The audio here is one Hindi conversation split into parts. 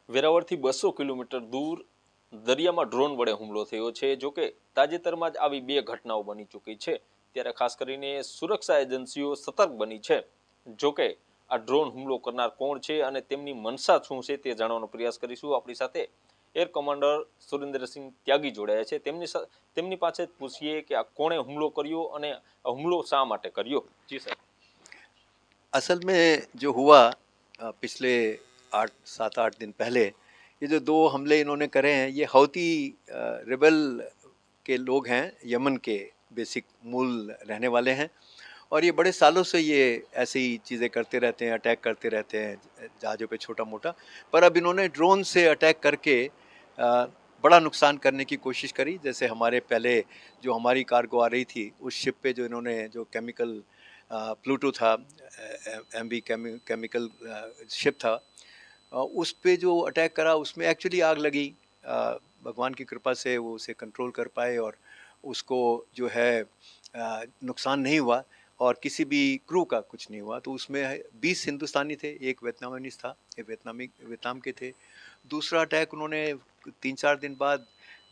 વેરાવળથી 200 કિલોમીટર દૂર દરિયામાં ડ્રોન વડે હુમલો થયો છે. જોકે તાજેતરમાં જ આવી 2 ઘટનાઓ બની ચૂકી છે. ત્યારે ખાસ કરીને સુરક્ષા એજન્સીઓ સતર્ક બની છે. જોકે આ ડ્રોન હુમલો કરનાર કોણ છે અને તેમની મનસા શું છે તે જાણવાનો પ્રયાસ કરીશું. આપણી સાથે એર કમાન્ડર સુરેન્દ્રસિંહ ત્યાગી જોડાયા છે. તેમની પાસે જ પૂછીએ કે આ કોણે હુમલો કર્યો અને આ હુમલો શા માટે કર્યો. જી સર. असल में जो हुआ पिछले 7-8 दिन पहले, ये जो 2 हमले इन्होंने करे हैं, ये हौती रिबल के लोग हैं, यमन के बेसिक मूल रहने वाले हैं, और ये बड़े सालों से ये ऐसी चीज़ें करते रहते हैं, अटैक करते रहते हैं जहाज़ों पे छोटा मोटा। पर अब इन्होंने ड्रोन से अटैक करके बड़ा नुकसान करने की कोशिश करी। जैसे हमारे पहले जो हमारी कार्गो आ रही थी, उस शिप पे जो इन्होंने जो केमिकल प्लूटो था, एमवी केमिकल शिप था, उस पे जो अटैक करा उसमें एक्चुअली आग लगी। भगवान की कृपा से वो उसे कंट्रोल कर पाए और उसको जो है नुकसान नहीं हुआ और किसी भी क्रू का कुछ नहीं हुआ। तो उसमें 20 हिंदुस्तानी थे, एक वियतनामीज था, एक वियतनाम के थे। दूसरा अटैक उन्होंने 3-4 दिन बाद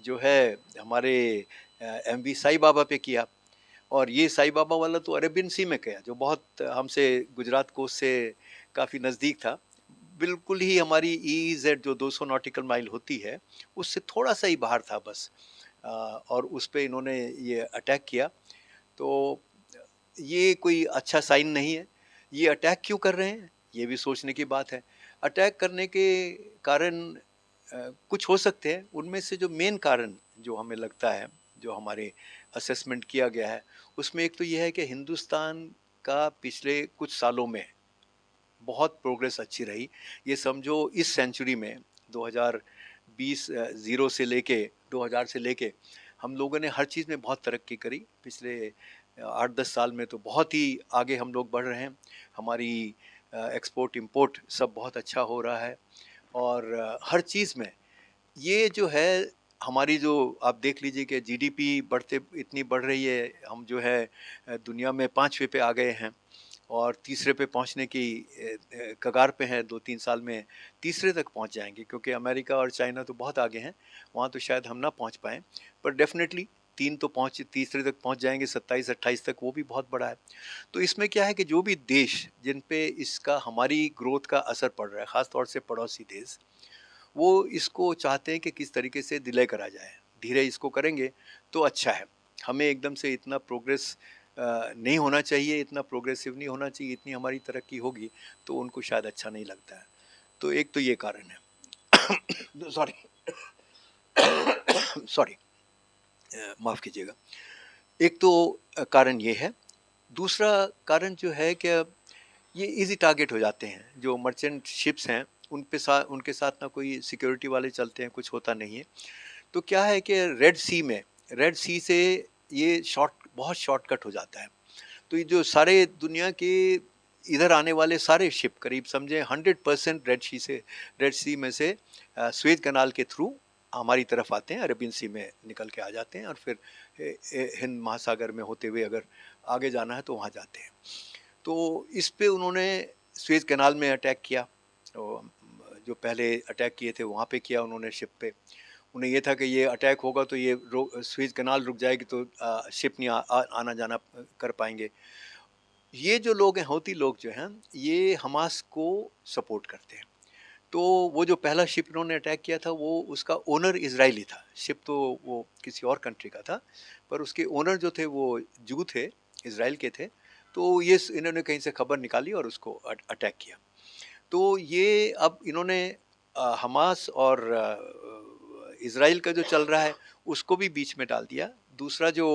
जो है हमारे एमवी साई बाबा पे किया, और ये साई बाबा वाला तो अरेबियन सी में किया, जो बहुत हमसे गुजरात कोस्ट से काफ़ी नज़दीक था। बिल्कुल ही हमारी EEZ जो 200 नॉटिकल माइल होती है, उससे थोड़ा सा ही बाहर था बस। और उस पे इन्होंने ये अटैक किया। तो ये कोई अच्छा साइन नहीं है। ये अटैक क्यों कर रहे हैं, ये भी सोचने की बात है। अटैक करने के कारण कुछ हो सकते हैं। उनमें से जो मेन कारण जो हमें लगता है, जो हमारे असेसमेंट किया गया है, उसमें एक तो ये है कि हिंदुस्तान का पिछले कुछ सालों में बहुत प्रोग्रेस अच्छी रही। ये समझो इस सेंचुरी में 2020 ज़ीरो से लेके 2000 से लेके हम लोगों ने हर चीज़ में बहुत तरक्की करी। पिछले 8-10 साल में तो बहुत ही आगे हम लोग बढ़ रहे हैं। हमारी एक्सपोर्ट इंपोर्ट सब बहुत अच्छा हो रहा है, और हर चीज़ में ये जो है हमारी, जो आप देख लीजिए कि जीडीपी बढ़ते इतनी बढ़ रही है, हम जो है दुनिया में 5वें पे आ गए हैं और तीसरे पे पहुंचने की कगार पे हैं। 2-3 साल में तीसरे तक पहुंच जाएंगे, क्योंकि अमेरिका और चाइना तो बहुत आगे हैं, वहाँ तो शायद हम ना पहुंच पाएँ, पर डेफिनेटली तीसरे तक पहुंच जाएंगे। 27-28 तक वो भी बहुत बड़ा है। तो इसमें क्या है कि जो भी देश जिन पे इसका हमारी ग्रोथ का असर पड़ रहा है, ख़ासतौर से पड़ोसी देश, वो इसको चाहते हैं कि किस तरीके से डिले करा जाए। धीरे इसको करेंगे तो अच्छा है। हमें एकदम से इतना प्रोग्रेस नहीं होना चाहिए, इतना प्रोग्रेसिव नहीं होना चाहिए। इतनी हमारी तरक्की होगी तो उनको शायद अच्छा नहीं लगता है। तो एक तो ये कारण है। सॉरी, माफ़ कीजिएगा। एक तो कारण ये है। दूसरा कारण जो है कि ये इजी टारगेट हो जाते हैं। जो मर्चेंट शिप्स हैं उनके साथ ना कोई सिक्योरिटी वाले चलते हैं, कुछ होता नहीं है। तो क्या है कि रेड सी से ये बहुत शॉर्टकट हो जाता है। तो ये जो सारे दुनिया के इधर आने वाले सारे शिप, करीब समझे 100% रेड सी में से स्वेज कनाल के थ्रू हमारी तरफ आते हैं, अरेबियन सी में निकल के आ जाते हैं, और फिर हिंद महासागर में होते हुए अगर आगे जाना है तो वहाँ जाते हैं। तो इस पे उन्होंने स्वेज कनाल में अटैक किया। जो पहले अटैक किए थे वहाँ पे किया उन्होंने शिप पे। उन्हें ये था कि ये अटैक होगा तो ये स्वेज कनाल रुक जाएगी, तो शिप नहीं आना जाना कर पाएंगे। ये जो लोग हैं, हौती लोग जो हैं, ये हमास को सपोर्ट करते हैं। तो वो जो पहला शिप इन्होंने अटैक किया था, वो उसका ओनर इजरायली था। शिप तो वो किसी और कंट्री का था, पर उसके ओनर जो थे वो जू थे, इजराइल के थे। तो ये इन्होंने कहीं से खबर निकाली और उसको अटैक किया। तो ये अब इन्होंने हमास और इजराइल का जो चल रहा है उसको भी बीच में डाल दिया। दूसरा जो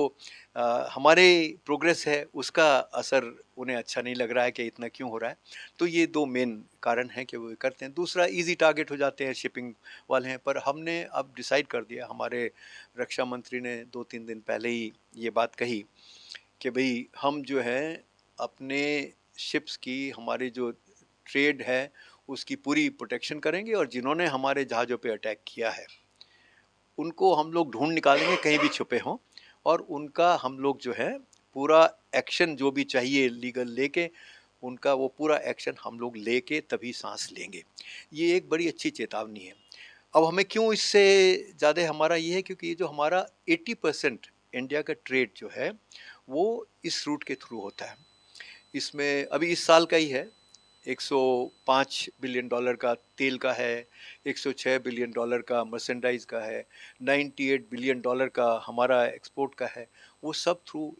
हमारे प्रोग्रेस है उसका असर उन्हें अच्छा नहीं लग रहा है कि इतना क्यों हो रहा है। तो ये 2 मेन कारण हैं कि वो करते हैं। दूसरा, इजी टारगेट हो जाते हैं, शिपिंग वाले हैं। पर हमने अब डिसाइड कर दिया, हमारे रक्षा मंत्री ने 2-3 दिन पहले ही ये बात कही कि भाई हम जो है अपने शिप्स की, हमारी जो ट्रेड है उसकी पूरी प्रोटेक्शन करेंगे, और जिन्होंने हमारे जहाज़ों पे अटैक किया है उनको हम लोग ढूंढ निकालेंगे कहीं भी छुपे हों, और उनका हम लोग जो है पूरा एक्शन जो भी चाहिए लीगल लेके उनका वो पूरा एक्शन हम लोग लेके तभी सांस लेंगे। ये एक बड़ी अच्छी चेतावनी है। अब हमें क्यों इससे ज़्यादा हमारा ये है, क्योंकि ये जो हमारा 80% इंडिया का ट्रेड जो है वो इस रूट के थ्रू होता है। इसमें अभी इस साल का ही है, 105 बिलियन डॉलर का तेल का है, 106 बिलियन डॉलर का मर्सेंडाइज का है, 98 बिलियन डॉलर का हमारा एक्सपोर्ट का है। वो सब थ्रू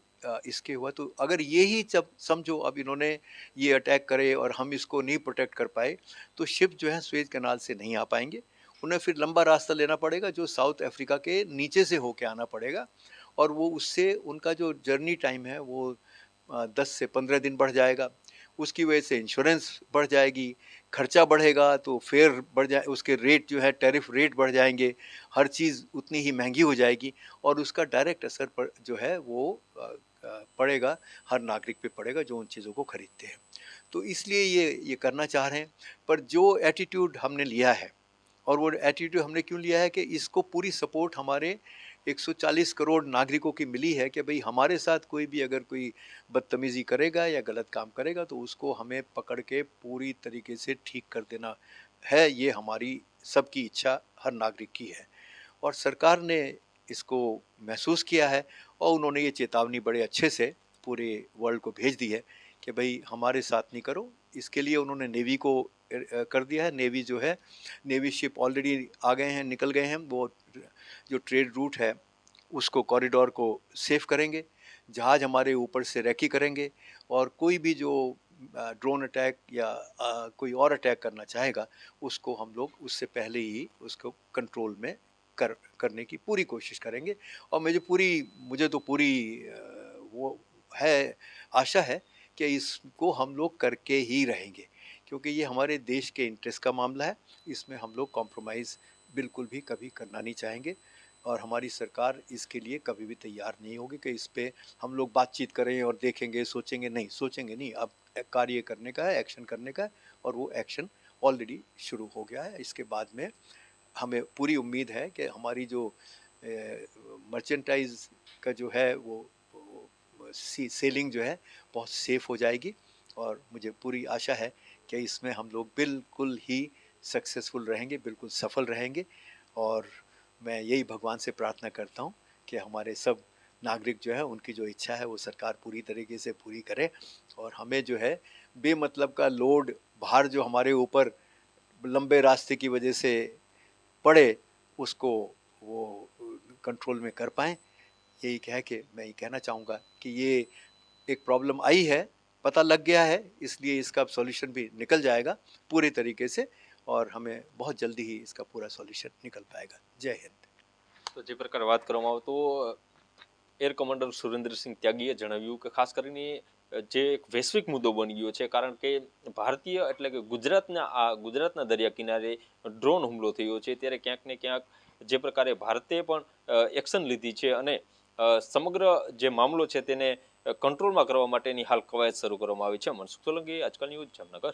इसके हुआ। तो अगर ये ही जब समझो अब इन्होंने ये अटैक करे और हम इसको नहीं प्रोटेक्ट कर पाए, तो शिप जो है सुएज कैनाल से नहीं आ पाएंगे। उन्हें फिर लंबा रास्ता लेना पड़ेगा जो साउथ अफ्रीका के नीचे से होके आना पड़ेगा, और वो उससे उनका जो जर्नी टाइम है वो 10 से 15 दिन बढ़ जाएगा। उसकी वजह से इंश्योरेंस बढ़ जाएगी, खर्चा बढ़ेगा तो फेयर बढ़ जाए, उसके रेट जो है टैरिफ रेट बढ़ जाएंगे, हर चीज़ उतनी ही महंगी हो जाएगी, और उसका डायरेक्ट असर पर जो है वो पड़ेगा, हर नागरिक पे पड़ेगा जो उन चीज़ों को खरीदते हैं। तो इसलिए ये करना चाह रहे हैं। पर जो एटीट्यूड हमने लिया है, और वो एटीट्यूड हमने क्यों लिया है कि इसको पूरी सपोर्ट हमारे 140 करोड़ नागरिकों की मिली है कि भाई हमारे साथ कोई भी अगर कोई बदतमीज़ी करेगा या गलत काम करेगा तो उसको हमें पकड़ के पूरी तरीके से ठीक कर देना है। ये हमारी सबकी इच्छा हर नागरिक की है, और सरकार ने इसको महसूस किया है, और उन्होंने ये चेतावनी बड़े अच्छे से पूरे वर्ल्ड को भेज दी है कि भाई हमारे साथ नहीं करो। इसके लिए उन्होंने नेवी को कर दिया है। नेवी जो है, नेवी शिप ऑलरेडी आ गए हैं, निकल गए हैं। वो जो ट्रेड रूट है उसको, कॉरिडोर को सेफ करेंगे, जहाज़ हमारे ऊपर से रैकी करेंगे, और कोई भी जो ड्रोन अटैक या कोई और अटैक करना चाहेगा उसको हम लोग उससे पहले ही उसको कंट्रोल में करने की पूरी कोशिश करेंगे। और मुझे तो पूरी वो है, आशा है कि इसको हम लोग करके ही रहेंगे, क्योंकि ये हमारे देश के इंटरेस्ट का मामला है। इसमें हम लोग कॉम्प्रोमाइज़ बिल्कुल भी कभी करना नहीं चाहेंगे, और हमारी सरकार इसके लिए कभी भी तैयार नहीं होगी कि इस पे हम लोग बातचीत करें और देखेंगे, सोचेंगे नहीं। अब कार्य करने का है, एक्शन करने का है, और वो एक्शन ऑलरेडी शुरू हो गया है। इसके बाद में हमें पूरी उम्मीद है कि हमारी जो मर्चेंटाइज का जो है वो सेलिंग जो है बहुत सेफ हो जाएगी, और मुझे पूरी आशा है कि इसमें हम लोग बिल्कुल ही सक्सेसफुल रहेंगे, बिल्कुल सफल रहेंगे। और मैं यही भगवान से प्रार्थना करता हूँ कि हमारे सब नागरिक जो है उनकी जो इच्छा है वो सरकार पूरी तरीके से पूरी करे, और हमें जो है बेमतलब का लोड, भार जो हमारे ऊपर लंबे रास्ते की वजह से पड़े, उसको वो कंट्रोल में कर पाएँ। यही कह के मैं ये कहना चाहूँगा कि ये एक प्रॉब्लम आई है, पता लग गया है, इसलिए इसका सॉल्यूशन भी निकल जाएगा पूरे तरीके से, और हमें बहुत जल्दी ही इसका पूरा सॉल्यूशन निकल पाएगा। जय हिंद। તો જે પ્રકારે વાત કરવામાં આવે તો એર કમાન્ડર સુરેન્દ્રસિંહ ત્યાગીએ જણાવ્યું કે ખાસ કરીને જે એક વૈશ્વિક મુદ્દો બની ગયો છે, કારણ કે ભારતીય એટલે કે ગુજરાતના દરિયા કિનારે ડ્રોન હુમલો થયો છે, ત્યારે ક્યાંક ને ક્યાંક જે પ્રકારે ભારતે પણ એક્શન લીધી છે અને સમગ્ર જે મામલો છે તેને કંટ્રોલમાં કરવા માટેની હાલ કવાયત શરૂ કરવામાં આવી છે. મનસુખ સોલંકી, આજકાલ ન્યૂઝ, જામનગર.